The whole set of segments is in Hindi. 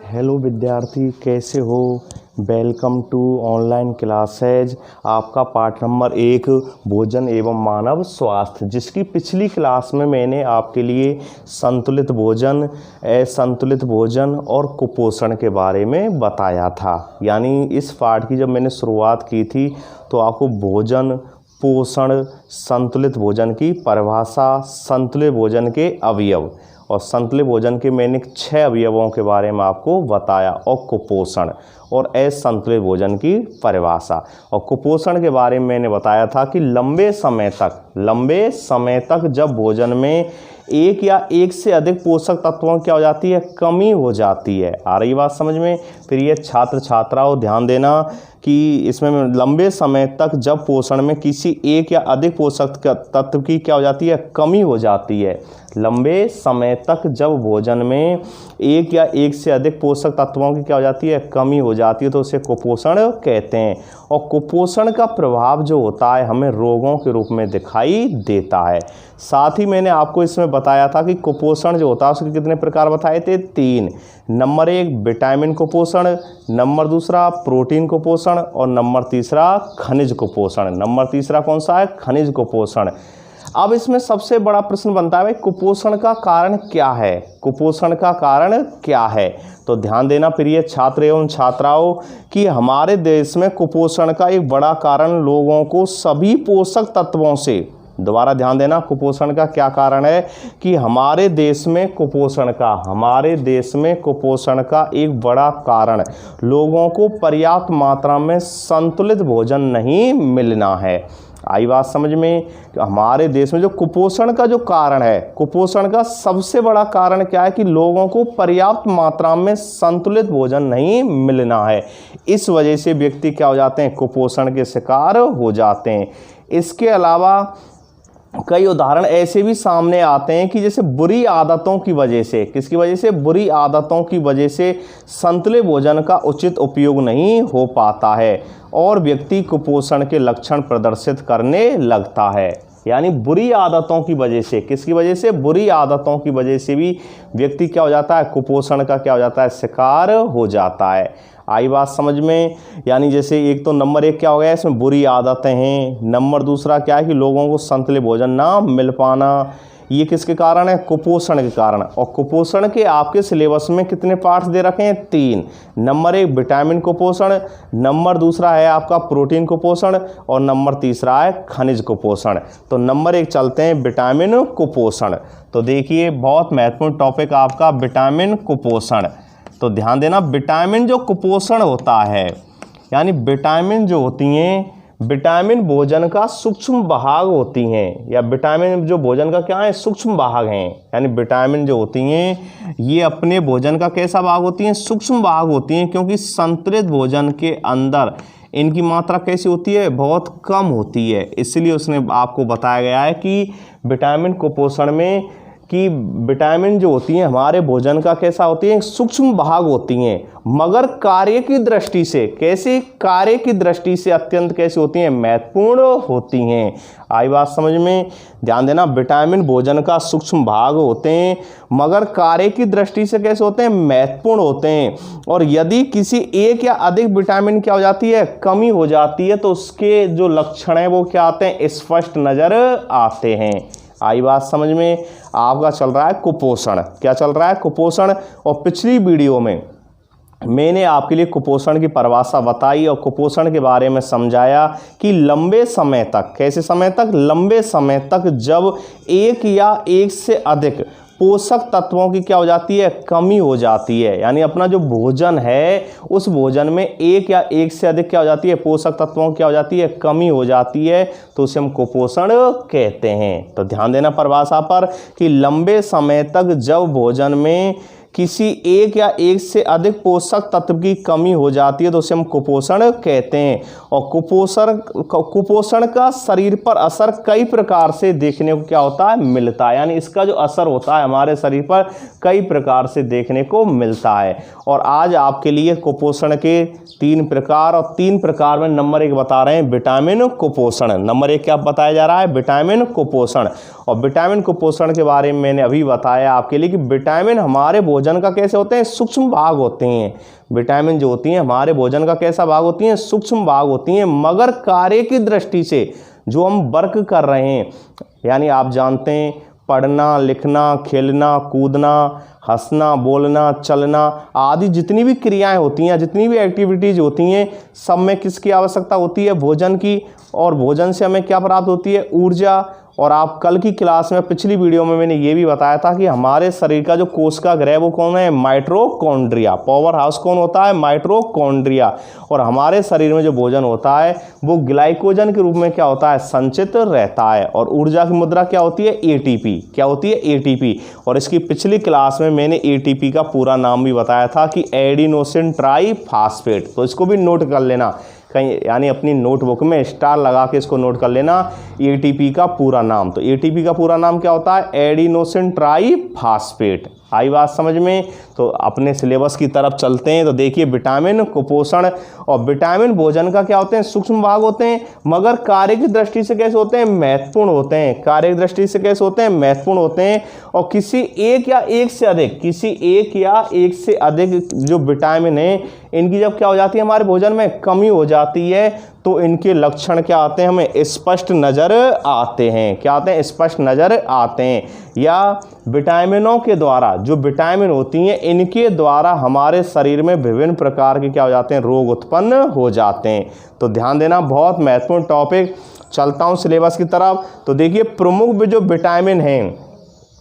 हेलो विद्यार्थी, कैसे हो। Welcome to online classes. आपका पाठ नंबर 1 भोजन एवं मानव स्वास्थ्य, जिसकी पिछली क्लास में मैंने आपके लिए संतुलित भोजन, असंतुलित भोजन और कुपोषण के बारे में बताया था। यानी इस पाठ की जब मैंने शुरुआत की थी तो आपको भोजन, पोषण, संतुलित भोजन की परिभाषा, संतुलित भोजन के अवयव और संतुलित भोजन के मैंने 6 अवयवों के बारे में आपको बताया, और कुपोषण और असंतुलित भोजन की परिभाषा। और कुपोषण के बारे में मैंने बताया था कि लंबे समय तक जब भोजन में एक या एक से अधिक पोषक तत्वों की क्या हो जाती है, कमी हो जाती है। आ रही बात समझ में। फिर ये छात्र छात्राओं ध्यान देना कि इसमें लंबे समय तक जब पोषण में किसी एक या अधिक पोषक तत्व की क्या हो जाती है, कमी हो जाती है। लंबे समय तक जब भोजन में एक या एक से अधिक पोषक तत्वों की क्या हो जाती है, कमी हो जाती है, तो उसे कुपोषण कहते हैं। और कुपोषण का प्रभाव जो होता है हमें रोगों के रूप में दिखाई देता है। साथ ही मैंने आपको इसमें बताया था कि कुपोषण जो होता है उसके कितने प्रकार बताए थे, 3। नंबर 1 विटामिन कुपोषण, नंबर 2 प्रोटीन कुपोषण और नंबर 3 खनिज कुपोषण। नंबर 3 कौन सा है, खनिज कुपोषण। अब इसमें सबसे बड़ा प्रश्न बनता है, भाई कुपोषण का कारण क्या है, कुपोषण का कारण क्या है। तो ध्यान देना प्रिय छात्र एवं छात्राओं कि हमारे देश में कुपोषण का एक बड़ा कारण लोगों को सभी पोषक तत्वों से, दोबारा ध्यान देना, कुपोषण का क्या कारण है कि हमारे देश में कुपोषण का एक बड़ा कारण लोगों को पर्याप्त मात्रा में संतुलित भोजन नहीं मिलना है। आई बात समझ में। हमारे देश में जो कुपोषण का जो कारण है, कुपोषण का सबसे बड़ा कारण क्या है कि लोगों को पर्याप्त मात्रा में संतुलित भोजन नहीं मिलना है। इस वजह से व्यक्ति क्या हो जाते हैं, कुपोषण के शिकार हो जाते हैं। इसके अलावा कई उदाहरण ऐसे भी सामने आते हैं कि जैसे बुरी आदतों की वजह से, किसकी वजह से, बुरी आदतों की वजह से संतुलित भोजन का उचित उपयोग नहीं हो पाता है और व्यक्ति कुपोषण के लक्षण प्रदर्शित करने लगता है। यानी बुरी आदतों की वजह से, किसकी वजह से, बुरी आदतों की वजह से भी व्यक्ति क्या हो जाता है, कुपोषण का क्या हो जाता है, शिकार हो जाता है। आई बात समझ में। यानी जैसे एक तो नंबर 1 क्या हो गया, इसमें बुरी आदतें हैं। नंबर 2 क्या है कि लोगों को संतुलित भोजन ना मिल पाना, ये किसके कारण है, कुपोषण के कारण। और कुपोषण के आपके सिलेबस में कितने पार्ट्स दे रखे हैं, 3। नंबर 1 विटामिन कुपोषण, नंबर 2 है आपका प्रोटीन कुपोषण और नंबर 3 है खनिज कुपोषण। तो नंबर 1 चलते हैं, विटामिन कुपोषण। तो देखिए बहुत महत्वपूर्ण टॉपिक आपका विटामिन कुपोषण। तो ध्यान देना, विटामिन जो कुपोषण होता है, यानी विटामिन जो होती हैं, विटामिन भोजन का सूक्ष्म भाग होती हैं, या विटामिन जो भोजन का क्या है, सूक्ष्म भाग हैं। यानी विटामिन जो होती हैं ये अपने भोजन का कैसा भाग होती हैं, सूक्ष्म भाग होती हैं, क्योंकि संतुलित भोजन के अंदर इनकी मात्रा कैसी होती है, बहुत कम होती है। इसलिए उसने आपको बताया गया है कि विटामिन कुपोषण में कि विटामिन जो होती हैं हमारे भोजन का कैसा होती है, सूक्ष्म भाग होती हैं, मगर कार्य की दृष्टि से, कैसे, कार्य की दृष्टि से अत्यंत कैसी होती हैं, महत्वपूर्ण होती हैं। आई बात समझ में। ध्यान देना, विटामिन भोजन का सूक्ष्म भाग होते हैं मगर कार्य की दृष्टि से कैसे होते हैं, महत्वपूर्ण होते हैं। और यदि किसी एक या अधिक विटामिन क्या हो जाती है, कमी हो जाती है, तो उसके जो लक्षण हैं वो क्या आते हैं, स्पष्ट नजर आते हैं। आई बात समझ में। आपका चल रहा है कुपोषण, क्या चल रहा है, कुपोषण। और पिछली वीडियो में मैंने आपके लिए कुपोषण की परिभाषा बताई और कुपोषण के बारे में समझाया कि लंबे समय तक, कैसे समय तक, लंबे समय तक जब एक या एक से अधिक पोषक तत्वों की क्या हो जाती है, कमी हो जाती है। यानी अपना जो भोजन है उस भोजन में एक या एक से अधिक क्या हो जाती है, पोषक तत्वों की क्या हो जाती है, कमी हो जाती है, तो उसे हम कुपोषण कहते हैं। तो ध्यान देना परिभाषा पर कि लंबे समय तक जब भोजन में किसी एक या एक से अधिक पोषक तत्व की कमी हो जाती है तो उसे हम कुपोषण कहते हैं। और कुपोषण का शरीर पर असर कई प्रकार से देखने को क्या होता है, मिलता है। यानी इसका जो असर होता है हमारे शरीर पर कई प्रकार से देखने को मिलता है। और आज आपके लिए कुपोषण के 3 प्रकार, और 3 प्रकार में नंबर 1 बता रहे हैं विटामिन कुपोषण। नंबर 1 क्या बताया जा रहा है, विटामिन कुपोषण। और विटामिन कुपोषण के बारे में मैंने अभी बताया आपके लिए कि विटामिन हमारे भोजन भोजन का कैसे होते हैं, सूक्ष्म भाग होते हैं। विटामिन जो होती हैं हमारे भोजन का कैसा भाग होती हैं, सूक्ष्म भाग होती हैं, मगर कार्य की दृष्टि से जो हम वर्क कर रहे हैं, यानी आप जानते हैं पढ़ना, लिखना, खेलना, कूदना, हंसना, बोलना, चलना आदि जितनी भी क्रियाएं होती हैं, जितनी भी एक्टिविटीज़ होती हैं, सब में किसकी आवश्यकता होती है, भोजन की। और भोजन से हमें क्या प्राप्त होती है, ऊर्जा। और आप कल की क्लास में, पिछली वीडियो में मैंने ये भी बताया था कि हमारे शरीर का जो कोशिका गृह वो कौन है, माइटोकॉन्ड्रिया। पावर हाउस कौन होता है, माइटोकॉन्ड्रिया। और हमारे शरीर में जो भोजन होता है वो ग्लाइकोजन के रूप में क्या होता है, संचित रहता है। और ऊर्जा की मुद्रा क्या होती है, एटीपी। क्या होती है, एटीपी। और इसकी पिछली क्लास में मैंने एटीपी का पूरा नाम भी बताया था कि एडिनोसिन ट्राईफॉस्फेट। तो इसको भी नोट कर लेना कहीं, यानी अपनी नोटबुक में स्टार लगा के इसको नोट कर लेना, एटीपी का पूरा नाम। तो एटीपी का पूरा नाम क्या होता है, एडिनोसिन ट्राईफॉस्फेट। आई बात समझ में। तो अपने सिलेबस की तरफ चलते हैं। तो देखिए विटामिन कुपोषण और विटामिन भोजन का क्या होते हैं, सूक्ष्म भाग होते हैं, मगर कार्य की दृष्टि से कैसे होते हैं, महत्वपूर्ण होते हैं। कार्य की दृष्टि से कैसे होते हैं, महत्वपूर्ण होते हैं। और किसी एक या एक से अधिक, किसी एक या एक से अधिक जो विटामिन है, इनकी जब क्या हो जाती है, हमारे भोजन में कमी हो जाती है, तो इनके लक्षण क्या आते हैं, हमें स्पष्ट नज़र आते हैं। क्या आते हैं, स्पष्ट नज़र आते हैं। या विटामिनों के द्वारा, जो विटामिन होती हैं इनके द्वारा हमारे शरीर में विभिन्न प्रकार के क्या हो जाते हैं, रोग उत्पन्न हो जाते हैं। तो ध्यान देना, बहुत महत्वपूर्ण टॉपिक। चलता हूँ सिलेबस की तरफ। तो देखिए प्रमुख जो विटामिन हैं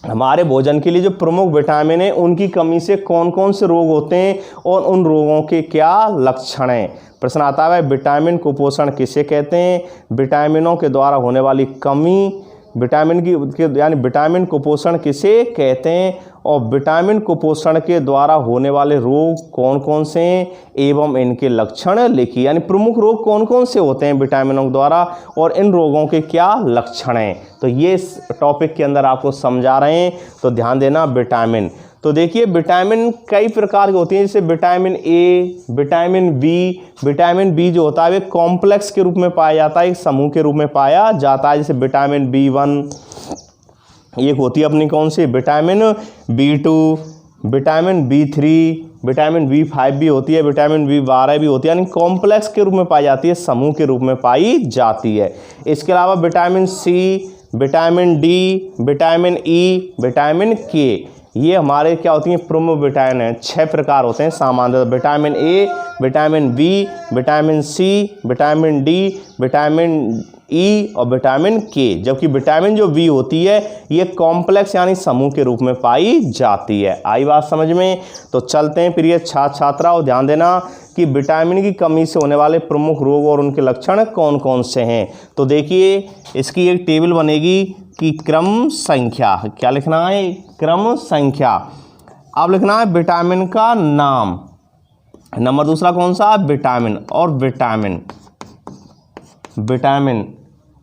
हमारे भोजन के लिए, जो प्रमुख विटामिन है उनकी कमी से कौन कौन से रोग होते हैं और उन रोगों के क्या लक्षण हैं। प्रश्न आता है विटामिन कुपोषण किसे कहते हैं, विटामिनों के द्वारा होने वाली कमी, विटामिन की यानी विटामिन कुपोषण किसे कहते हैं, और विटामिन कुपोषण के द्वारा होने वाले रोग कौन कौन से हैं एवं इनके लक्षण लिखिए। यानी प्रमुख रोग कौन कौन से होते हैं विटामिनों के द्वारा और इन रोगों के क्या लक्षण हैं। तो ये इस टॉपिक के अंदर आपको समझा रहे हैं। तो ध्यान देना विटामिन। तो देखिए विटामिन कई प्रकार के होती हैं, जैसे vitamin A, vitamin B. Vitamin B जो होता है वे कॉम्प्लेक्स के रूप में पाया जाता है, एक समूह के रूप में पाया जाता है। जैसे विटामिन B1, एक होती है अपनी कौन सी, vitamin B2, vitamin B3, vitamin B5 भी होती है, विटामिन B12 भी होती है। यानी कॉम्प्लेक्स के रूप में पाई जाती है, समूह के रूप में पाई जाती है। इसके अलावा vitamin C, vitamin D, vitamin E, vitamin K, ये हमारे क्या होती हैं, प्रमुख विटामिन हैं। 6 प्रकार होते हैं सामान्य, vitamin A, vitamin B, vitamin C, vitamin D, vitamin E और विटामिन के। जबकि विटामिन जो बी होती है ये कॉम्प्लेक्स यानी समूह के रूप में पाई जाती है। आई बात समझ में। तो चलते हैं प्रिय छात्र छात्राओं, ध्यान देना कि विटामिन की कमी से होने वाले प्रमुख रोग और उनके लक्षण कौन कौन से हैं। तो देखिए इसकी एक टेबल बनेगी कि क्रम संख्या, क्या लिखना है, क्रम संख्या। अब लिखना है विटामिन का नाम, नंबर दूसरा कौन सा, विटामिन, और विटामिन, विटामिन।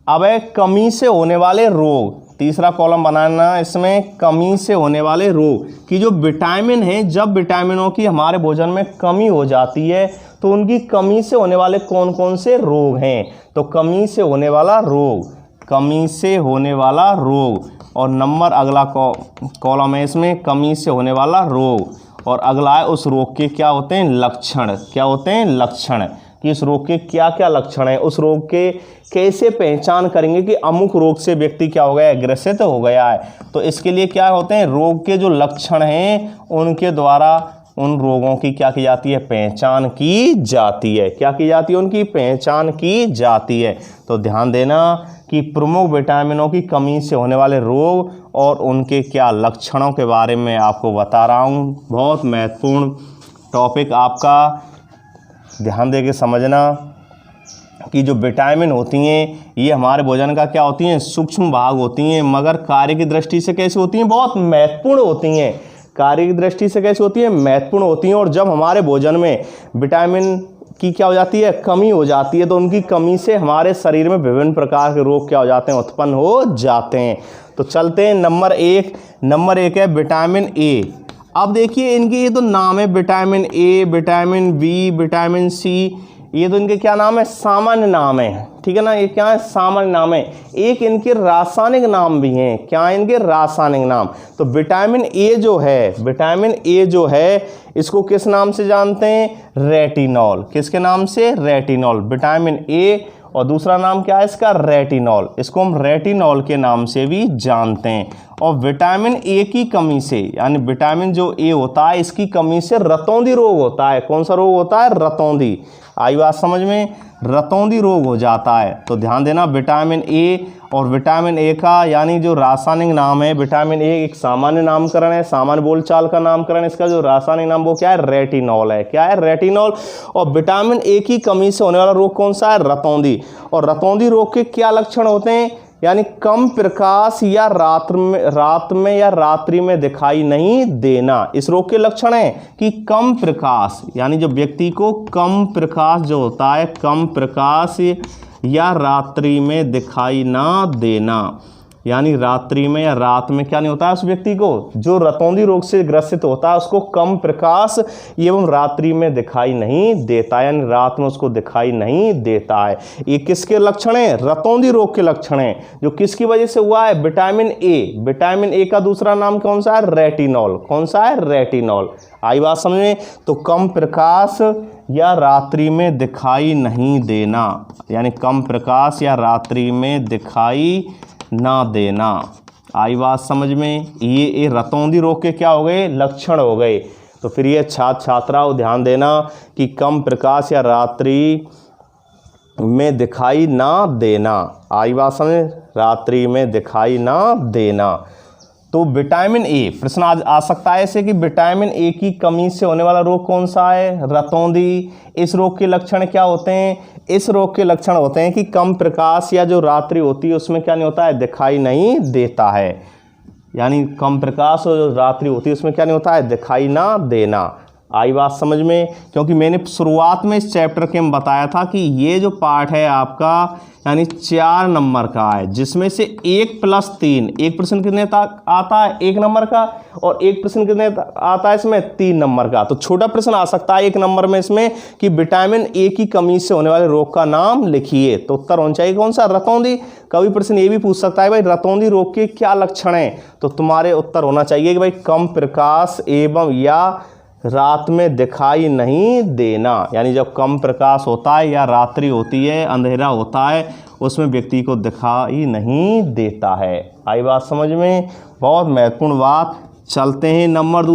अब है कमी से होने वाले रोग, तीसरा कॉलम बनाना इसमें, कमी से होने वाले रोग कि जो विटामिन है, जब विटामिनों की हमारे भोजन में कमी हो जाती है तो उनकी कमी से होने वाले कौन कौन से रोग हैं। तो कमी से होने वाला रोग, कमी से होने वाला रोग, और नंबर अगला कॉलम है इसमें, कमी से होने वाला रोग, और अगला है उस रोग के क्या होते हैं, लक्षण। क्या होते हैं, लक्षण, कि इस रोग के क्या क्या लक्षण हैं, उस रोग के कैसे पहचान करेंगे कि अमुक रोग से व्यक्ति क्या हो गया, ग्रसित हो गया है। तो इसके लिए क्या होते हैं, रोग के जो लक्षण हैं उनके द्वारा उन रोगों की क्या की जाती है, पहचान की जाती है। क्या की जाती है, उनकी पहचान की जाती है। तो ध्यान देना कि प्रमुख विटामिनों की कमी से होने वाले रोग और उनके क्या लक्षणों के बारे में आपको बता रहा हूँ। बहुत महत्वपूर्ण टॉपिक आपका, ध्यान दे के समझना कि जो विटामिन होती हैं ये हमारे भोजन का क्या होती हैं, सूक्ष्म भाग होती हैं, मगर कार्य की दृष्टि से कैसी होती हैं, बहुत महत्वपूर्ण होती हैं। कार्य की दृष्टि से कैसी होती हैं, महत्वपूर्ण होती हैं। और जब हमारे भोजन में विटामिन की क्या हो जाती है, कमी हो जाती है, तो उनकी कमी से हमारे शरीर में विभिन्न प्रकार के रोग क्या हो जाते हैं, उत्पन्न हो जाते हैं। तो चलते हैं नंबर एक है विटामिन ए। अब देखिए इनके ये तो नाम है, vitamin A, vitamin B, vitamin C, ये तो इनके क्या नाम है, सामान्य नाम है, ठीक है ना, ये क्या है, सामान्य नाम है। एक इनके रासायनिक नाम भी हैं, क्या है इनके रासायनिक नाम। तो विटामिन ए जो है, विटामिन ए जो है इसको किस नाम से जानते हैं, रेटिनॉल। किसके नाम से, रेटिनॉल। विटामिन ए और दूसरा नाम क्या है इसका, रेटिनॉल। इसको हम रेटिनॉल के नाम से भी जानते हैं। और विटामिन ए की कमी से, यानी विटामिन जो ए होता है इसकी कमी से रतौंधी रोग होता है। कौन सा रोग होता है, रतौंधी। आई बात समझ में, रतौंधी रोग हो जाता है। तो ध्यान देना, विटामिन ए और विटामिन ए का यानी जो रासायनिक नाम है, विटामिन ए एक सामान्य नामकरण है, सामान्य बोलचाल का नामकरण। इसका जो रासायनिक नाम वो क्या है, रेटिनॉल है। क्या है, रेटिनॉल। और विटामिन ए की कमी से होने वाला रोग कौन सा है, रतौंधी। और रतौंधी रोग के क्या लक्षण होते हैं, यानी कम प्रकाश या रात में या रात्रि में दिखाई नहीं देना। इस रोग के लक्षण है कि कम प्रकाश, यानी जो व्यक्ति को कम प्रकाश जो होता है, कम प्रकाश या रात्रि में दिखाई ना देना, यानी रात्रि में या रात में क्या नहीं होता है उस व्यक्ति को, जो रतौंधी रोग से ग्रसित होता है उसको कम प्रकाश एवं रात्रि में दिखाई नहीं देता है, यानी रात में उसको दिखाई नहीं देता है। ये किसके लक्षण हैं, रतौंधी रोग के लक्षण हैं, जो किसकी वजह से हुआ है, विटामिन ए। विटामिन ए का दूसरा नाम कौन सा है, रेटिनॉल। कौन सा है, रेटिनॉल। आई बात समझ में। तो कम प्रकाश या रात्रि में दिखाई नहीं देना, यानी कम प्रकाश या रात्रि में दिखाई ना देना। आई बात समझ में। ये रतौंधी रोग के क्या हो गए, लक्षण हो गए। तो फिर ये छात्राओं ध्यान देना कि कम प्रकाश या रात्रि में दिखाई ना देना। आई बात समझ, रात्रि में दिखाई ना देना। तो विटामिन ए, प्रश्न आ सकता है ऐसे कि विटामिन ए की कमी से होने वाला रोग कौन सा है, रतौंधी। इस रोग के लक्षण क्या होते हैं, इस रोग के लक्षण होते हैं कि कम प्रकाश या जो रात्रि होती है उसमें क्या नहीं होता है, दिखाई नहीं देता है। यानी कम प्रकाश और जो रात्रि होती है उसमें क्या नहीं होता है, दिखाई ना देना। आई बात समझ में। क्योंकि मैंने शुरुआत में इस चैप्टर के में बताया था कि ये जो पार्ट है आपका यानी 4 नंबर का है, जिसमें से 1+3, एक प्रश्न कितने तक आता है 1 नंबर का, और एक प्रश्न कितने आता है इसमें 3 नंबर का। तो छोटा प्रश्न आ सकता है 1 नंबर में इसमें कि विटामिन ए की कमी से होने वाले रोग का नाम लिखिए। तो उत्तर होना चाहिए कौन सा, रतौंधी। कभी प्रश्न ये भी पूछ सकता है भाई रतौंधी रोग के क्या लक्षण हैं, तो तुम्हारे उत्तर होना चाहिए कि भाई कम प्रकाश एवं या रात में दिखाई नहीं देना। यानी जब कम प्रकाश होता है या रात्रि होती है, अंधेरा होता है, उसमें व्यक्ति को दिखाई नहीं देता है। आई बात समझ में, बहुत महत्वपूर्ण बात। चलते हैं नंबर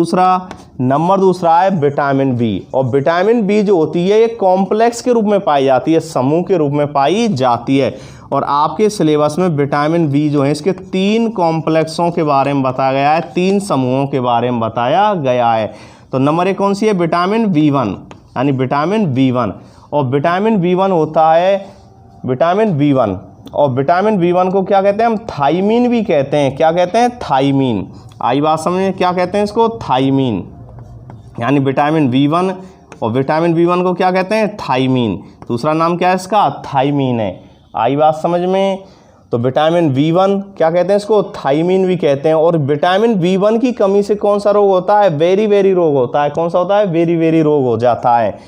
दूसरा है विटामिन बी। और विटामिन बी जो होती है ये कॉम्प्लेक्स के रूप में पाई जाती है, समूह के रूप में पाई जाती है। और आपके सिलेबस में विटामिन बी जो है इसके 3 कॉम्प्लेक्सों के बारे में बताया गया है, 3 समूहों के बारे में बताया गया है। तो नंबर 1 कौन सी है, विटामिन बी1, यानी विटामिन बी1। और विटामिन बी1 होता है विटामिन बी1, और विटामिन बी1 को क्या कहते हैं हम, थाइमीन भी कहते हैं। क्या कहते हैं, थाइमीन। आई बात समझ, क्या कहते हैं इसको, थाइमीन। यानी विटामिन बी1 और विटामिन बी1 को क्या कहते हैं, थाइमीन। दूसरा नाम क्या है इसका, थाइमीन है। आई बात समझ में। तो विटामिन बी1 क्या कहते हैं इसको, थाइमीन भी कहते हैं। और विटामिन बी1 की कमी से कौन सा रोग होता है, वेरी वेरी रोग होता है। कौन सा होता है, वेरी वेरी रोग हो जाता है।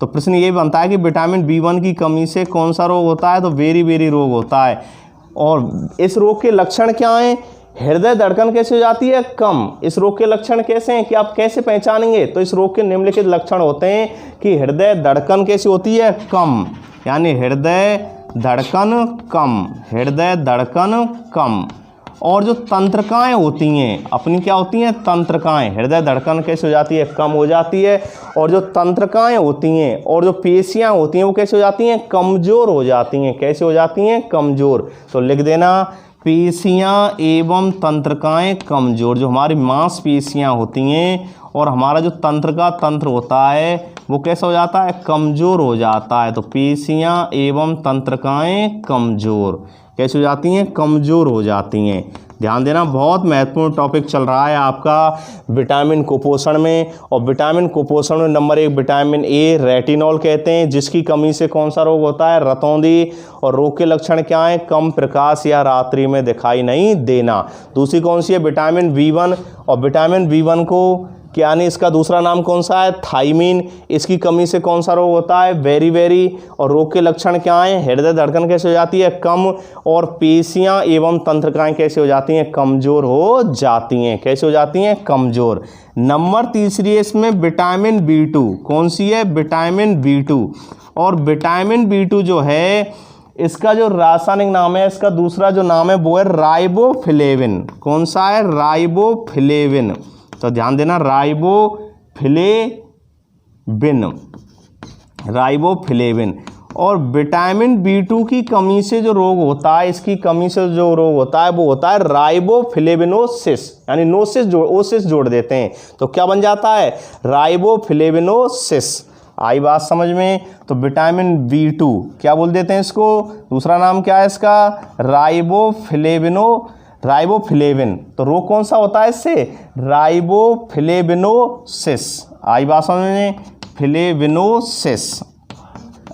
तो प्रश्न ये बनता है कि विटामिन बी1 की कमी से कौन सा रोग होता है, तो वेरी वेरी रोग होता है। और इस रोग के लक्षण क्या हैं, हृदय धड़कन कैसे हो जाती है, कम। इस रोग के लक्षण कैसे हैं कि आप कैसे पहचानेंगे, तो इस रोग के निम्नलिखित लक्षण होते हैं कि हृदय धड़कन कैसी होती है, कम। यानी हृदय धड़कन कम, हृदय धड़कन कम। और जो तंत्रिकाएं होती हैं अपनी, क्या होती हैं, तंत्रिकाएं। हृदय धड़कन कैसे हो जाती है, कम हो जाती है। और जो तंत्रिकाएं होती हैं और जो पेशियां होती हैं वो कैसे हो जाती हैं, कमज़ोर हो जाती हैं। कैसे हो जाती हैं, कमज़ोर। तो लिख देना, पेशियां एवं तंत्रिकाएं कमज़ोर। जो हमारी मांसपेशियां होती हैं और हमारा जो तंत्र होता है वो कैसा हो जाता है, कमज़ोर हो जाता है। तो पेशियां एवं तंत्रिकाएं कमज़ोर कैसे हो जाती हैं, कमज़ोर हो जाती हैं। ध्यान देना, बहुत महत्वपूर्ण टॉपिक चल रहा है आपका विटामिन कुपोषण में। और विटामिन कुपोषण में नंबर 1 विटामिन ए, रेटिनॉल कहते हैं, जिसकी कमी से कौन सा रोग होता है, रतौंधी। और रोग के लक्षण क्या हैं, कम प्रकाश या रात्रि में दिखाई नहीं देना। दूसरी कौन सी है, विटामिन बी1। और विटामिन बी1 को क्या यानी इसका दूसरा नाम कौन सा है, थाइमीन। इसकी कमी से कौन सा रोग होता है, बेरी। और रोग के लक्षण क्या हैं, हृदय धड़कन कैसे हो जाती है, कम, और पेशियां एवं तंत्रिकाएं कैसे हो जाती हैं, कमजोर हो जाती हैं। कैसे हो जाती हैं, कमजोर। नंबर तीसरी है इसमें विटामिन B2। कौन सी है, विटामिन B2। और विटामिन B2 जो है इसका जो रासायनिक नाम है, इसका दूसरा जो नाम है वो है राइबोफ्लेविन। कौन सा है, राइबोफ्लेविन। तो ध्यान देना, राइबोफ्लेविन। और विटामिन B2 की कमी से जो रोग होता है, इसकी कमी से जो रोग होता है वो होता है राइबोफ्लेविनोसिस, यानी नोसिस ओसिस जोड़ देते हैं तो क्या बन जाता है, राइबोफ्लेविनोसिस। आई बात समझ में। तो विटामिन B2 क्या बोल देते हैं इसको, दूसरा नाम क्या है इसका, राइबोफ्लेविन। तो रोग कौन सा होता है इससे, राइबोफ्लेविनोसिस। आई बात समझ में, फ्लेविनोसिस,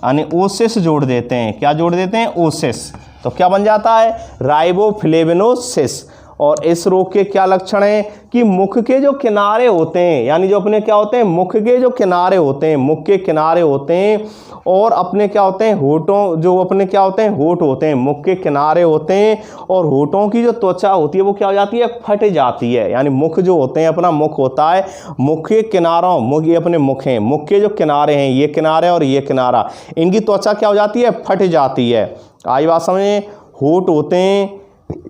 यानी ओसिस जोड़ देते हैं। क्या जोड़ देते हैं, ओसिस। तो क्या बन जाता है, राइबोफ्लेविनोसिस। और इस रोग के क्या लक्षण हैं कि मुख के जो किनारे होते हैं, यानी जो अपने क्या होते हैं, मुख के जो किनारे होते हैं, मुख के किनारे होते हैं, और अपने क्या होते हैं, होठों, जो अपने क्या होते हैं, होठ होते हैं, मुख के किनारे होते हैं, और होठों की जो त्वचा होती है वो क्या हो जाती है, फट जाती है। यानी मुख जो होते हैं, अपना मुख होता है, मुख के किनारों, मुख ये अपने मुख हैं, मुख के जो किनारे हैं, ये किनारे और ये किनारा, इनकी त्वचा क्या हो जाती है, फट जाती है। आई बात समझे। होठ होते हैं,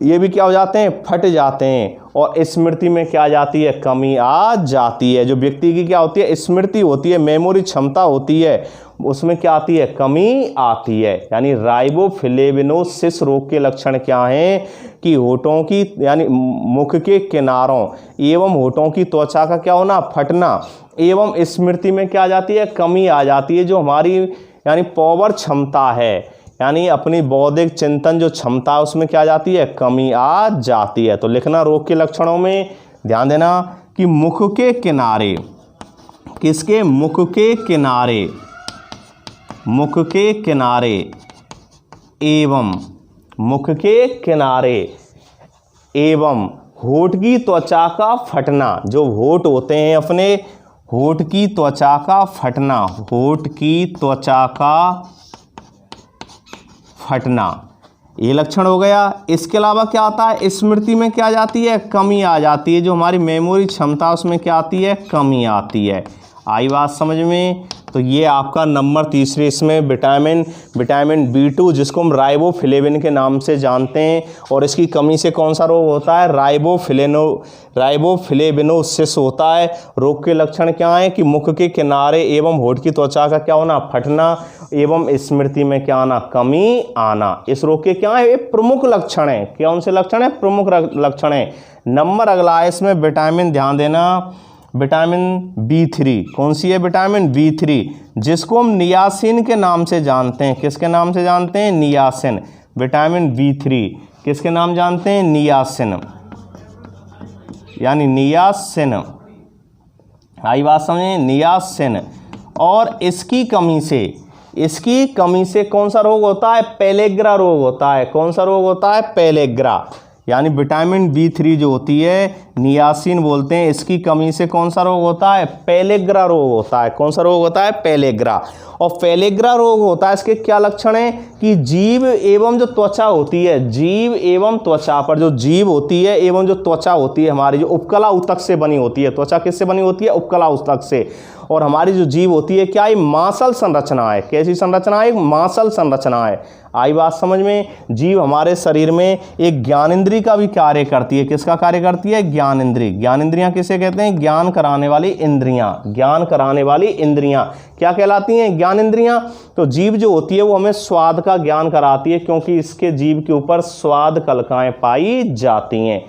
ये भी क्या हो जाते हैं, फट जाते हैं। और स्मृति में क्या आ जाती है, कमी आ जाती है। जो व्यक्ति की क्या होती है, स्मृति होती है, मेमोरी क्षमता होती है, उसमें क्या आती है, कमी आती है। यानी राइबोफ्लेविनोसिस रोग के लक्षण क्या हैं कि होठों की, यानी मुख के किनारों एवं होठों की त्वचा का क्या होना, फटना, एवं स्मृति में क्या आ जाती है, कमी आ जाती है। जो हमारी यानी पावर क्षमता है, यानी अपनी बौद्धिक चिंतन जो क्षमता है, उसमें क्या आ जाती है, कमी आ जाती है। तो लिखना रोग के लक्षणों में, ध्यान देना कि मुख के किनारे, किसके, मुख के किनारे, मुख के किनारे एवं मुख के किनारे एवं होठ की त्वचा का फटना। जो होठ होते हैं अपने, होठ की त्वचा का फटना, होठ की त्वचा का फटना, ये लक्षण हो गया। इसके अलावा क्या आता है, स्मृति में क्या आ जाती है, कमी आ जाती है। जो हमारी मेमोरी क्षमता, उसमें क्या आती है, कमी आती है। आई बात समझ में। तो ये आपका नंबर तीसरे इसमें विटामिन B2, जिसको हम राइबोफ्लेविन के नाम से जानते हैं, और इसकी कमी से कौन सा रोग होता है, राइबोफ्लेविनोसिस होता है। रोग के लक्षण क्या हैं कि मुख के किनारे एवं होठ की त्वचा का क्या होना, फटना, एवं स्मृति में क्या आना, कमी आना। इस रोग के क्या है, ये प्रमुख लक्षण है। कौन से लक्षण है, प्रमुख लक्षण है। नंबर अगला है इसमें विटामिन, ध्यान देना, विटामिन B3। कौन सी है, विटामिन B3, जिसको हम नियासिन के नाम से जानते हैं। किसके नाम से जानते हैं, नियासिन। विटामिन B3 किसके नाम जानते हैं, नियासिन, यानी नियासिन। आई बात समझे, नियासिन। और इसकी कमी से कौन सा रोग होता है, पेलेग्रा रोग होता है। कौन सा रोग होता है, पेलेग्रा। यानी विटामिन B3 जो होती है, नियासिन बोलते हैं, इसकी कमी से कौन सा रोग होता है, पेलेग्रा रोग होता है। कौन सा रोग होता है, पेलेग्रा। और पेलेग्रा रोग होता है, इसके क्या लक्षण हैं कि जीभ एवं जो त्वचा होती है, जीभ एवं त्वचा पर, जो जीभ होती है एवं जो त्वचा होती है हमारी, जो उपकला ऊतक से बनी होती है। त्वचा किससे बनी होती है, उपकला ऊतक से। और हमारी जो जीभ होती है क्या है, मांसल संरचना है। कैसी संरचना है, मांसल संरचना है। आई बात समझ में। जीभ हमारे शरीर में एक ज्ञानेंद्रिय का भी कार्य करती है। किसका कार्य करती है, ज्ञानेंद्रिय। ज्ञानेंद्रियां किसे कहते हैं, ज्ञान कराने वाली इंद्रियां। ज्ञान कराने वाली इंद्रियां क्या कहलाती हैं, ज्ञानेंद्रियां। तो जीभ जो होती है वो हमें स्वाद का ज्ञान कराती है, क्योंकि इसके जीभ के ऊपर स्वाद कलिकाएं पाई जाती हैं।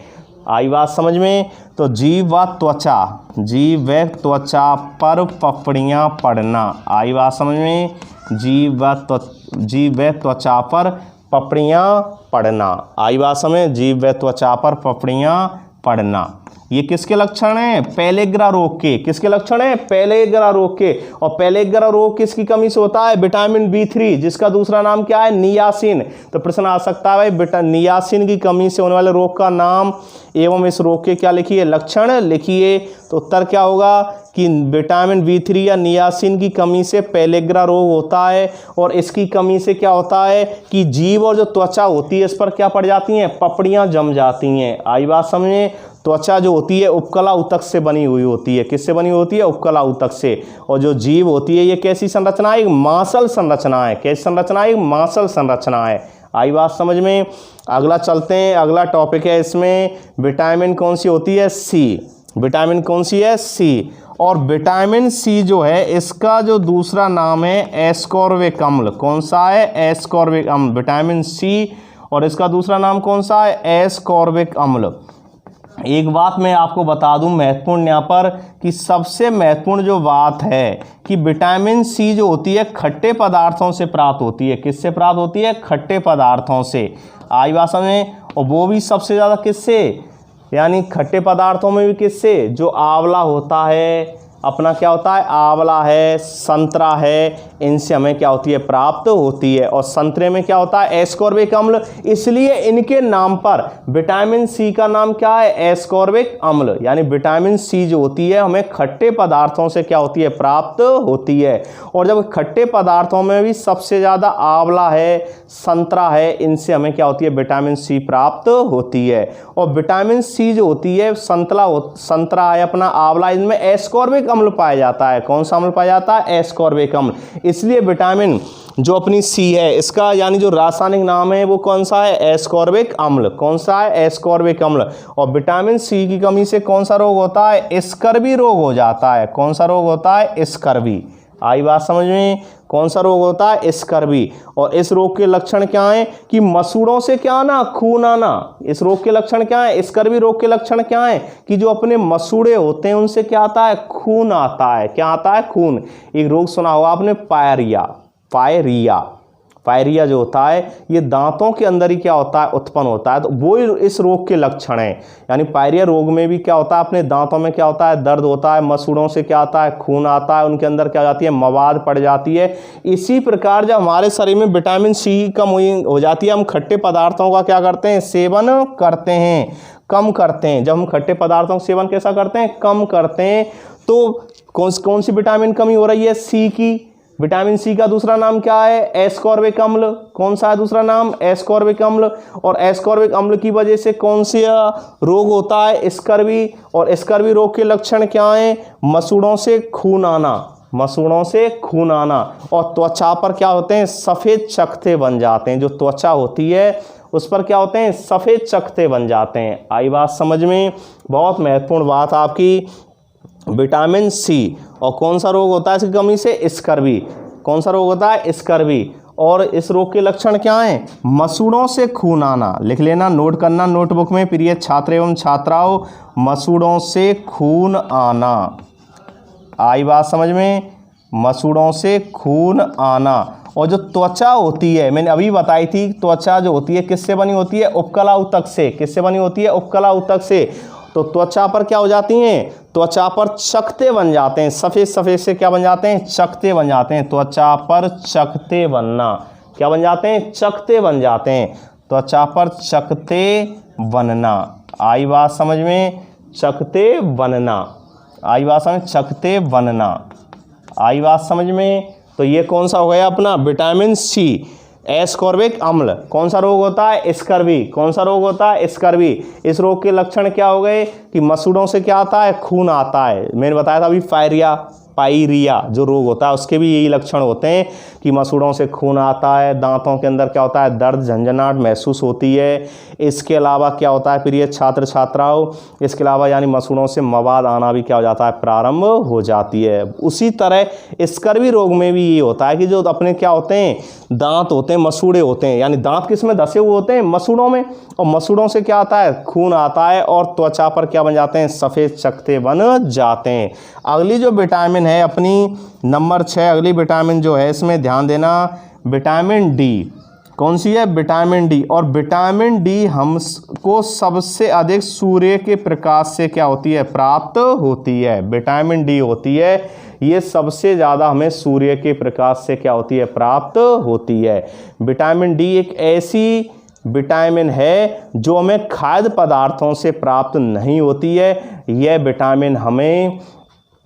आई बात समझ में। तो जीभ व त्वचा, जीभ व त्वचा पर पपड़ियाँ पड़ना। आई बात समझ में। जीभ व त्वचा पर पपड़ियाँ पड़ना। आई बात समझ, जीभ व त्वचा पर पपड़ियाँ पड़ना। ये किसके लक्षण हैं? पेलेग्रा रोग के। किसके लक्षण हैं? पेलेग्रा रोग के। और पेलेग्रा रोग किसकी कमी से होता है? विटामिन B3, जिसका दूसरा नाम क्या है? नियासिन। तो प्रश्न आ सकता है भाई नियासिन की कमी से होने वाले रोग का नाम एवं इस रोग के क्या लिखिए? लक्षण लिखिए। तो उत्तर क्या होगा कि विटामिन B3 या नियासिन की कमी से पेलेग्रा रोग होता है। और इसकी कमी से क्या होता है कि जीभ और जो त्वचा होती है इस पर क्या पड़ जाती हैं? पपड़ियां जम जाती हैं। आई बात समझे? त्वचा जो होती है उपकला ऊतक से बनी हुई होती है। किससे बनी होती है? उपकला ऊतक से। और जो जीभ होती है ये कैसी संरचना है? एक मांसल संरचना है। कैसी संरचना है? एक मांसल संरचना है। आई बात समझ में? अगला चलते हैं, अगला टॉपिक है इसमें विटामिन कौन सी होती है? सी। विटामिन कौन सी है? सी। और विटामिन सी जो है इसका जो दूसरा नाम है एस्कॉर्बिक अम्ल। कौन सा है? एस्कॉर्बिक अम्ल। विटामिन सी और इसका दूसरा नाम कौन सा है? एस्कॉर्बिक अम्ल। एक बात मैं आपको बता दूं महत्वपूर्ण यहाँ पर कि सबसे महत्वपूर्ण जो बात है कि विटामिन सी जो होती है खट्टे पदार्थों से प्राप्त होती है। किससे प्राप्त होती है? खट्टे पदार्थों से। आई बात समझें? और वो भी सबसे ज़्यादा किससे? यानी खट्टे पदार्थों में भी किससे? जो आंवला होता है, अपना क्या होता है? आंवला है, संतरा है, इनसे हमें क्या होती है? प्राप्त होती है। और संतरे में क्या होता है? एस्कॉर्बिक अम्ल। इसलिए इनके नाम पर विटामिन सी का नाम क्या है? एस्कॉर्बिक अम्ल। यानी विटामिन सी जो होती है हमें खट्टे पदार्थों से क्या होती है? प्राप्त होती है। और जब खट्टे पदार्थों में भी सबसे ज़्यादा आंवला है, संतरा है, इनसे हमें क्या होती है? विटामिन सी प्राप्त होती है। और विटामिन सी जो होती है संतरा है, अपना आंवला, इनमें एस्कॉर्बिक अम्ल पाया जाता है। कौन सा अम्ल पाया जाता है? एस्कॉर्बिक अम्ल। इसलिए विटामिन जो अपनी सी है इसका यानी जो रासायनिक नाम है वो कौन सा है? एस्कॉर्बिक अम्ल। कौन सा है? एस्कॉर्बिक अम्ल। और विटामिन सी की कमी से कौन सा रोग होता है? स्कर्वी रोग हो जाता है। कौन सा रोग होता है? स्कर्वी। आई बात समझ में? कौन सा रोग होता है? स्कर्वी। और इस रोग के लक्षण क्या हैं कि मसूड़ों से क्या आना? खून आना। इस रोग के लक्षण क्या है? स्कर्वी रोग के लक्षण क्या है कि जो अपने मसूड़े होते हैं उनसे क्या आता है? खून आता है। क्या आता है? खून। एक रोग सुना होगा आपने, पायरिया। पायरिया जो होता है ये दांतों के अंदर ही क्या होता है? उत्पन्न होता है। तो वो इस रोग के लक्षण हैं। यानी पायरिया रोग में भी क्या होता है? अपने दांतों में क्या होता है? दर्द होता है, मसूड़ों से क्या आता है? खून आता है, उनके अंदर क्या जाती है? मवाद पड़ जाती है। इसी प्रकार जब हमारे शरीर में विटामिन सी कम हो जाती है, हम खट्टे पदार्थों का क्या करते हैं? सेवन करते हैं, कम करते हैं। जब हम खट्टे पदार्थों का सेवन कैसा करते हैं? कम करते हैं। तो कौन सी विटामिन कमी हो रही है? सी की। विटामिन सी का दूसरा नाम क्या है? एस्कॉर्बिक अम्ल। कौन सा है दूसरा नाम? एस्कॉर्बिक अम्ल। और एस्कॉर्बिक अम्ल की वजह से कौन सा रोग होता है? स्कर्वी। और स्कर्वी रोग के लक्षण क्या हैं? मसूड़ों से खून आना। मसूड़ों से खून आना। और त्वचा पर क्या होते हैं? सफ़ेद चकत्ते बन जाते हैं। जो त्वचा होती है उस पर क्या होते हैं? सफ़ेद चकत्ते बन जाते हैं। आई बात समझ में? बहुत महत्वपूर्ण बात आपकी विटामिन सी। और कौन सा रोग होता है इसकी कमी से? स्कर्वी। कौन सा रोग होता है? स्कर्वी। और इस रोग के लक्षण क्या हैं? मसूड़ों से खून आना। लिख लेना, नोट करना नोटबुक में, प्रिय छात्र एवं छात्राओं, मसूड़ों से खून आना। आई बात समझ में? मसूड़ों से खून आना। और जो त्वचा होती है मैंने अभी बताई थी, त्वचा जो होती है किससे बनी होती है? उपकला ऊतक से। किससे बनी होती है? उपकला ऊतक से। तो त्वचा पर क्या हो जाती हैं? त्वचा पर चकत्ते बन जाते हैं। सफ़ेद सफ़ेद से क्या बन जाते हैं? चकत्ते बन जाते हैं। त्वचा पर चकत्ते बनना। क्या बन जाते हैं? चकत्ते बन जाते हैं। त्वचा पर चकत्ते बनना। आई बात समझ में? चकत्ते बनना। आई बात समझ? चकत्ते बनना। आई बात समझ में? तो ये कौन सा हो गया अपना? Vitamin C. एस्कॉर्बिक अम्ल। कौन सा रोग होता है? स्कर्वी। कौन सा रोग होता है? स्कर्वी। इस रोग के लक्षण क्या हो गए कि मसूड़ों से क्या आता है? खून आता है। मैंने बताया था अभी पायरिया जो रोग होता है उसके भी यही लक्षण होते हैं कि मसूड़ों से खून आता है, दांतों के अंदर क्या होता है? दर्द, झंझनाहट महसूस होती है। इसके अलावा क्या होता है प्रिय छात्र छात्राओं? इसके अलावा यानी मसूड़ों से मवाद आना भी क्या हो जाता है? प्रारंभ हो जाती है। उसी तरह स्कर्वी रोग में भी ये होता है कि जो अपने क्या होते हैं? दांत होते हैं, मसूड़े होते हैं। यानी दांत किस में धसे हुए होते हैं? मसूड़ों में। और मसूड़ों से क्या आता है? खून आता है। और त्वचा पर क्या बन जाते हैं? सफ़ेद चकत्ते बन जाते हैं। अगली जो विटामिन है अपनी नंबर 6, अगली विटामिन जो है इसमें ध्यान देना, विटामिन डी। कौन सी है? Vitamin D. और विटामिन डी हमको सबसे अधिक सूर्य के प्रकाश से क्या होती है? प्राप्त होती है। विटामिन डी होती है ये सबसे ज़्यादा हमें सूर्य के प्रकाश से क्या होती है? प्राप्त होती है। विटामिन डी एक ऐसी विटामिन है जो हमें खाद्य पदार्थों से प्राप्त नहीं होती है। यह विटामिन हमें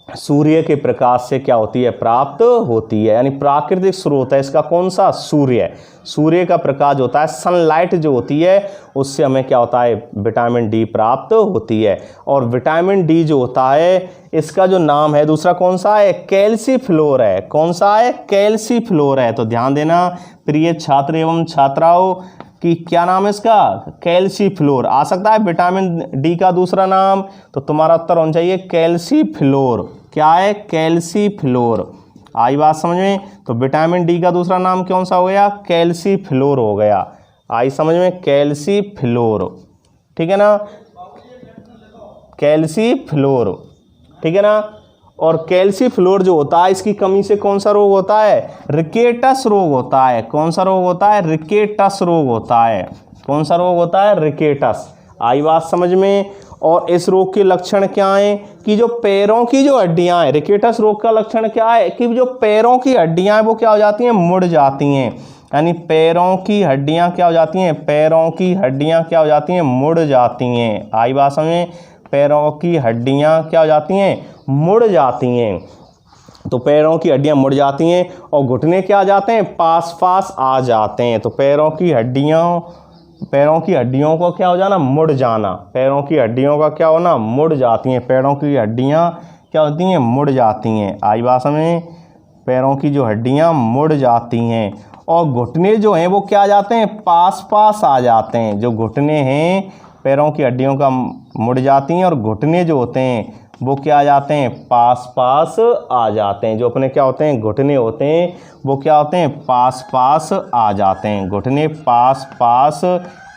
सूर्य के प्रकाश से क्या होती है? प्राप्त होती है। यानी प्राकृतिक स्रोत है इसका कौन सा? सूर्य। सूर्य का प्रकाश होता है, सनलाइट जो होती है उससे हमें क्या होता है? विटामिन डी प्राप्त होती है। और विटामिन डी जो होता है इसका जो नाम है दूसरा कौन सा है? कैल्सीफ्लोर है। कौन सा है? कैल्सीफ्लोर है। तो ध्यान देना प्रिय छात्र एवं छात्राओं कि क्या नाम है इसका? कैल्सीफ्लोर। आ सकता है विटामिन डी का दूसरा नाम, तो तुम्हारा उत्तर होना चाहिए कैल्सीफ्लोर। क्या है? कैल्सीफ्लोर। आई बात समझ में? तो विटामिन डी का दूसरा नाम कौन सा हो गया? कैल्सीफ्लोर हो गया। आई समझ में? कैल्सीफ्लोर, ठीक है ना? कैल्सीफ्लोर, ठीक है ना? और कैल्सीफ्लोर जो होता है इसकी कमी से कौन सा रोग होता है? रिकेटस रोग होता है। कौन सा रोग होता है? रिकेटस रोग होता है। कौन सा रोग होता है? रिकेटस। आई बात समझ में? और इस रोग के लक्षण क्या हैं कि जो पैरों की जो हड्डियां हैं, रिकेटस रोग का लक्षण क्या है कि जो पैरों की हड्डियां हैं वो क्या हो जाती हैं? मुड़ जाती हैं। यानी पैरों की हड्डियां क्या हो जाती हैं? पैरों की हड्डियां क्या हो जाती हैं? मुड़ जाती हैं। आई बात समझ में? पैरों की हड्डियां क्या हो जाती हैं? मुड़ जाती हैं। तो पैरों की हड्डियां मुड़ जाती हैं और घुटने क्या आ जाते हैं? पास पास आ जाते हैं। तो पैरों की हड्डियों को क्या हो जाना? मुड़ जाना। पैरों की हड्डियों का क्या होना? मुड़ जाती हैं। पैरों की हड्डियां क्या होती हैं? मुड़ जाती हैं। आई बात समझ? पैरों की जो हड्डियां मुड़ जाती हैं और घुटने जो हैं वो क्या आ जाते हैं? पास पास आ जाते हैं। जो घुटने हैं पैरों की हड्डियों का मुड़ जाती हैं और घुटने जो होते हैं वो क्या आ जाते हैं? पास पास आ जाते हैं। जो अपने क्या होते हैं? घुटने होते हैं वो क्या होते हैं? पास पास आ जाते हैं। घुटने पास पास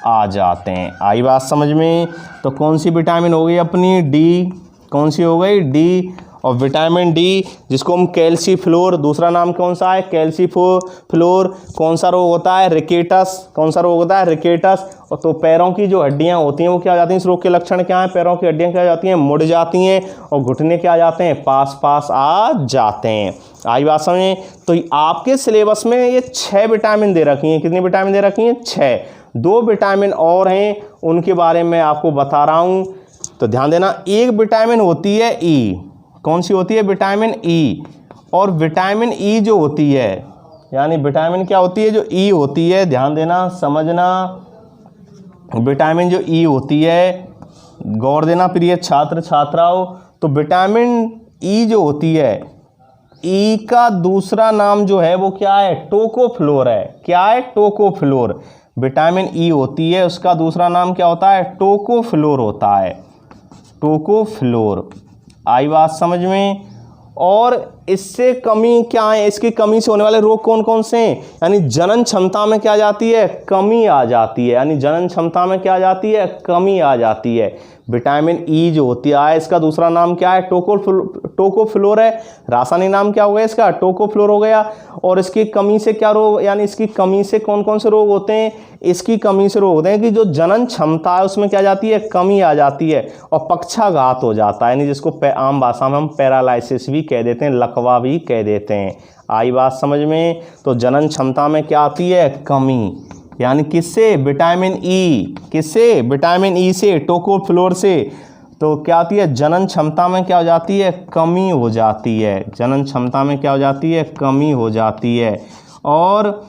आ जाते हैं। आई बात समझ में? तो कौन सी विटामिन हो गई अपनी? डी। कौन सी हो गई? डी। और विटामिन डी जिसको हम कैल्सीफ्लोर, दूसरा नाम कौन सा है? कैल्सीफ्लोर। कौन सा रोग होता है? रिकेटस। कौन सा रोग होता है? रिकेटस। और तो पैरों की जो हड्डियां होती हैं वो क्या हो जाती हैं? इस रोग के लक्षण क्या हैं? पैरों की हड्डियां क्या हो जाती हैं? मुड़ जाती हैं और घुटने क्या आ जाते हैं? पास पास आ जाते हैं। आई बात समझें? तो आपके सिलेबस में ये 6 विटामिन दे रखी हैं। कितनी विटामिन दे रखी हैं? 6। 2 विटामिन और हैं उनके बारे में आपको बता रहा हूँ, तो ध्यान देना। एक विटामिन होती है ई। कौन सी होती है? Vitamin E. और विटामिन ई जो होती है, यानी विटामिन क्या होती है? जो ई होती है, ध्यान देना समझना। विटामिन जो ई होती है, गौर देना प्रिय छात्र छात्राओं। तो विटामिन ई जो होती है, ई का दूसरा नाम जो है वो क्या है? टोकोफ्लोर है। क्या है? टोकोफ्लोर। विटामिन ई होती है उसका दूसरा नाम क्या होता है? टोकोफ्लोर होता है। टोकोफ्लोर। आई बात समझ में? और इससे कमी क्या है? इसकी कमी से होने वाले रोग कौन कौन से हैं? यानी जनन क्षमता में क्या आ जाती है? कमी आ जाती है। यानी जनन क्षमता में क्या आ जाती है? कमी आ जाती है। विटामिन ई जो होती है इसका दूसरा नाम क्या है? टोकोफ्लोर है। रासायनिक नाम क्या हो गया इसका? टोकोफ्लोर हो गया। और इसकी कमी से क्या रोग, यानी इसकी कमी से कौन कौन से रोग होते हैं? इसकी कमी से रोग होते हैं कि जो जनन क्षमता है उसमें क्या जाती है? कमी आ जाती है और पक्षाघात हो जाता है। यानी जिसको आम भाषा में हम पैरालाइसिस भी कह देते हैं, लकवा भी कह देते हैं। आई बात समझ में? तो जनन क्षमता में क्या आती है? कमी। यानी किससे? Vitamin E. किससे? विटामिन ई से, टोकोफ्लोर से। तो क्या आती है? जनन क्षमता में क्या हो जाती है? कमी हो जाती है। जनन क्षमता में क्या हो जाती है? कमी हो जाती है। और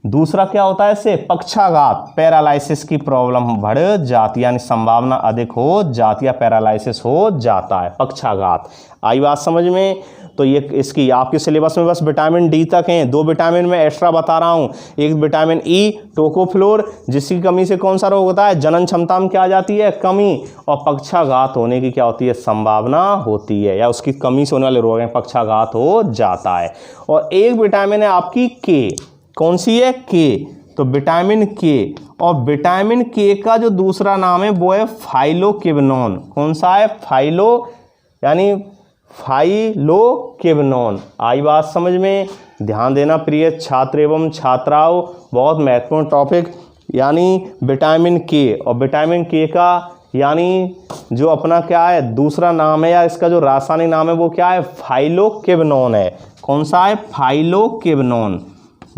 दूसरा क्या होता है इससे? पक्षाघात, पैरालाइसिस की प्रॉब्लम बढ़ जाती है। यानी संभावना अधिक हो जाती है, पैरालाइसिस हो जाता है, पक्षाघात। आई बात समझ में? तो ये इसकी आपके सिलेबस में बस विटामिन डी तक हैं। 2 विटामिन में एक्स्ट्रा बता रहा हूँ। एक विटामिन ई, टोकोफ्लोर, जिसकी कमी से कौन सा रोग होता है? जनन क्षमता में क्या आ जाती है? कमी। और पक्षाघात होने की क्या होती है? संभावना होती है, या उसकी कमी से होने वाले रोग हैं, पक्षाघात हो जाता है। और एक विटामिन है आपकी के। कौन सी है? के। तो विटामिन के। और विटामिन के का जो दूसरा नाम है वो है फाइलोक्विनोन। कौन सा है? फाइलोक्विनोन। आई बात समझ में? ध्यान देना प्रिय छात्र एवं छात्राओं, बहुत महत्वपूर्ण टॉपिक, यानी विटामिन के। और विटामिन के का यानी जो अपना क्या है दूसरा नाम है या इसका जो रासायनिक नाम है वो क्या है, फाइलोकेविनोन है। कौन सा है, फाइलोकेविनोन।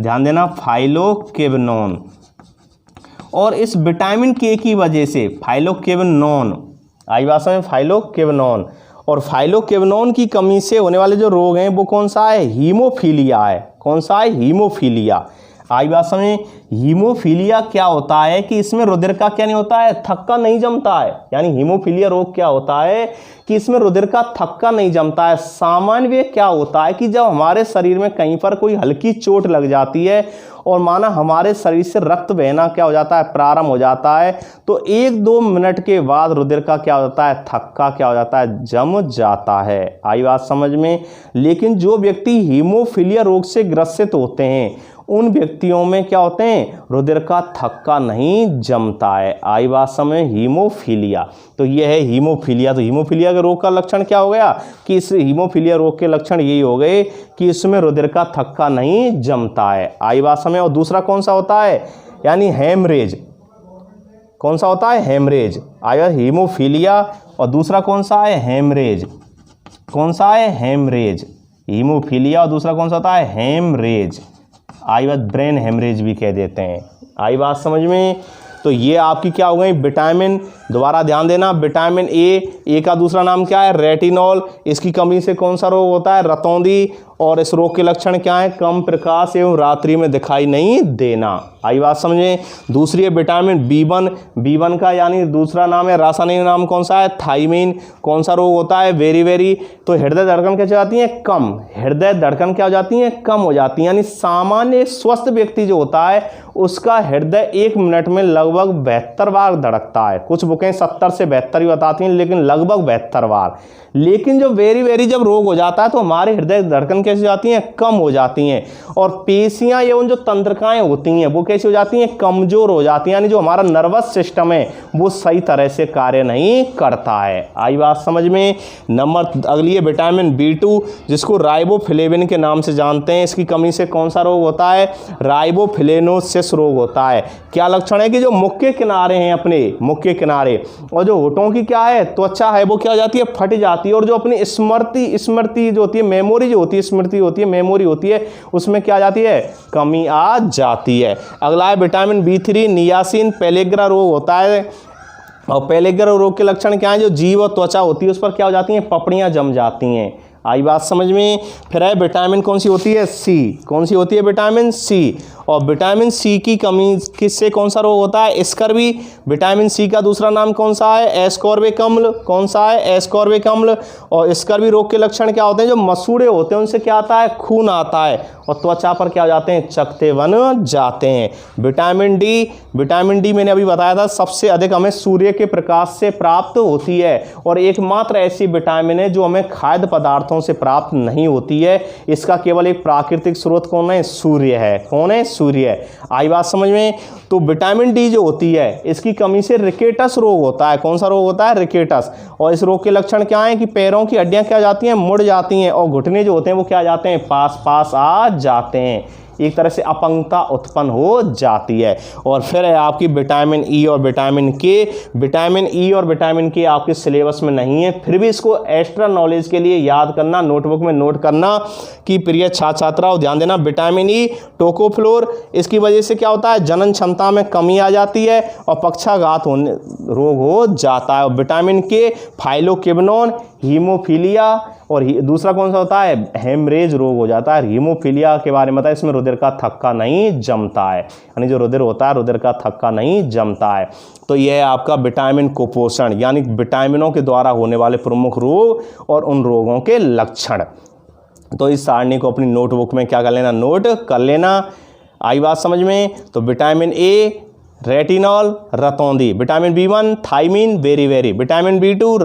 ध्यान देना, फाइलोकेविनोन। और इस विटामिन के की वजह से फाइलोकेविनोन, आई बात समझ, फाइलोकेविनोन, और फाइलोकेविनोन की कमी से होने वाले जो रोग हैं वो कौन सा है, हीमोफीलिया है। कौन सा है, हीमोफीलिया। आई बात समझ। हीमोफीलिया क्या होता है कि इसमें रुधिर का क्या नहीं होता है, थक्का नहीं जमता है। यानी हीमोफीलिया रोग क्या होता है कि इसमें रुधिर का थक्का नहीं जमता है। सामान्य क्या होता है कि जब हमारे शरीर में कहीं पर कोई हल्की चोट लग जाती है और माना हमारे शरीर से रक्त बहना क्या हो जाता है, प्रारंभ हो जाता है, तो 1-2 मिनट के बाद रुधिर का क्या होता है, थक्का क्या हो जाता है, जम जाता है। आई बात समझ में। लेकिन जो व्यक्ति हीमोफीलिया रोग से ग्रसित होते हैं उन व्यक्तियों में क्या होते हैं, रुधिर का थक्का नहीं जमता है। आई बात समझ, हीमोफीलिया। तो ये है हीमोफीलिया। तो हीमोफीलिया के रोग का लक्षण क्या हो गया कि इस हीमोफीलिया रोग के लक्षण यही हो गए कि इसमें रुधिर का थक्का नहीं जमता है। आई बात समझ। और दूसरा कौन सा होता है, यानी हेमरेज। कौन सा होता है, हेमरेज। आया हीमोफीलिया, और दूसरा कौन सा है, हेमरेज। कौन सा है, हेमरेज। हीमोफीलिया और दूसरा कौन सा होता है, हेमरेज। आई बात, ब्रेन हेमरेज भी कह देते हैं। आई बात समझ में। तो ये आपकी क्या हो गई, विटामिन। दोबारा ध्यान देना, विटामिन ए का दूसरा नाम क्या है, रेटिनॉल। इसकी कमी से कौन सा रोग होता है, रतौंधी। और इस रोग के लक्षण क्या है, कम प्रकाश एवं रात्रि में दिखाई नहीं देना। आई बात समझे। दूसरी है विटामिन बी1 का यानी दूसरा नाम है, रासायनिक नाम कौन सा है, थाइमीन। कौन सा रोग होता है, वेरी। तो हृदय धड़कन क्या हो जाती है, कम। हृदय धड़कन क्या हो जाती है, कम हो जाती है। यानी सामान्य स्वस्थ व्यक्ति जो होता है उसका हृदय 1 मिनट में लगभग 72 बार धड़कता है। कुछ बुकें 70 से 72 ही बताती हैं, लेकिन लगभग 72 बार। लेकिन जो वेरी जब रोग हो जाता है तो हमारे हृदय धड़कन कैसी हो जाती हैं, कम हो जाती हैं। और पेशियां एवं जो तंत्रिकाएं होती हैं वो कैसी हो जाती हैं, कमजोर हो जाती हैं। यानी जो हमारा नर्वस सिस्टम है वो सही तरह से कार्य नहीं करता है। आई बात समझ में। नंबर अगली है विटामिन बी2, जिसको राइबोफ्लेविन के नाम से जानते हैं। इसकी कमी से कौन सा रोग होता है, राइबोफ्लेनोसिस रोग होता है। क्या लक्षण है कि जो मुख के किनारे हैं, अपने मुख के किनारे और जो होठों की क्या है, त्वचा है, वो क्या हो जाती है, फट जाती है। और जो अपनी स्मृति जो होती है, मेमोरी जो होती है, स्मृति होती है, मेमोरी होती है, उसमें क्या आ जाती है, कमी आ जाती है। अगला है विटामिन बी3, नियासिन। पेलेग्रा रोग होता है। और पेलेग्रा रोग के लक्षण क्या है, जो जीभ और त्वचा होती है उस पर क्या हो जाती हैं, पपड़ियां जम जाती हैं। आई बात समझ में। फिर है विटामिन कौन सी होती है, सी। कौन सी होती है, विटामिन सी। और विटामिन सी की कमी किससे कौन सा रोग होता है, स्कर्वी। विटामिन सी का दूसरा नाम कौन सा है, एस्कॉर्बिक अम्ल। कौन सा है, एस्कॉर्बिक अम्ल। और स्कर्वी रोग के लक्षण क्या होते हैं, जो मसूड़े होते हैं उनसे क्या आता है, खून आता है और त्वचा पर क्या हो जाते हैं, चकते बन जाते हैं। विटामिन डी मैंने अभी बताया था सबसे अधिक हमें सूर्य के प्रकाश से प्राप्त होती है और एकमात्र ऐसी विटामिन है जो हमें खाद्य पदार्थों से प्राप्त नहीं होती है। इसका केवल एक प्राकृतिक स्रोत कौन है, सूर्य है। कौन है, सूर्य है। आई बात समझ में। तो विटामिन डी जो होती है इसकी कमी से रिकेटस रोग होता है। कौन सा रोग होता है, रिकेटस। और इस रोग के लक्षण क्या है कि पैरों की हड्डियां क्या जाती हैं, मुड़ जाती हैं और घुटने जो होते हैं वो क्या जाते हैं, पास आ जाते हैं। एक तरह से अपंगता उत्पन्न हो जाती है। और फिर है आपकी विटामिन ई और विटामिन के। विटामिन ई और विटामिन के आपके सिलेबस में नहीं है, फिर भी इसको एक्स्ट्रा नॉलेज के लिए याद करना, नोटबुक में नोट करना कि प्रिय छात्र छात्राओं ध्यान देना। विटामिन ई टोकोफ्लोर, इसकी वजह से क्या होता है, जनन क्षमता में कमी आ जाती है और पक्षाघात होने रोग हो जाता है। और विटामिन के फाइलोकेविनोन, हीमोफीलिया और दूसरा कौन सा होता है, हेमरेज रोग हो जाता है। हीमोफीलिया के बारे में बताया, इसमें रुधिर का थक्का नहीं जमता है, यानी जो रुधिर होता है रुधिर का थक्का नहीं जमता है। तो यह है आपका विटामिन कुपोषण, यानी विटामिनों के द्वारा होने वाले प्रमुख रोग और उन रोगों के लक्षण। तो इस सारणी को अपनी नोटबुक में क्या कर लेना, नोट कर लेना। आई बात समझ में। तो विटामिन ए रेटिनॉल, रतौंधी। विटामिन बी1 थाइमीन, वेरी। विटामिन बी2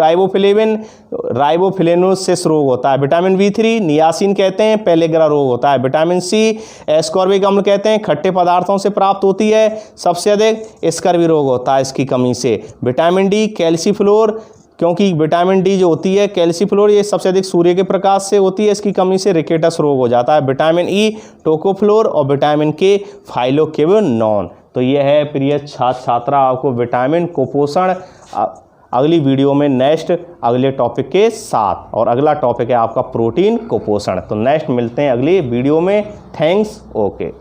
राइबोफ्लेनोसिस रोग होता है। विटामिन बी3 नियासिन कहते हैं, पेलेग्रा रोग होता है। विटामिन सी एस्कॉर्बिक अम्ल कहते हैं, खट्टे पदार्थों से प्राप्त होती है सबसे अधिक, स्कर्वी रोग होता है इसकी कमी से। विटामिन डी कैल्सीफ्लोर, क्योंकि विटामिन डी जो होती है कैल्सीफ्लोर, ये सबसे अधिक सूर्य के प्रकाश से होती है, इसकी कमी से रिकेटस रोग हो जाता है। विटामिन ई टोकोफ्लोर और विटामिन के फाइलोकेविनोन। तो ये है प्रिय छात्र छात्रा आपको विटामिन कुपोषण अगली वीडियो में नेक्स्ट अगले टॉपिक के साथ, और अगला टॉपिक है आपका प्रोटीन कुपोषण। तो नेक्स्ट मिलते हैं अगली वीडियो में। थैंक्स। ओके।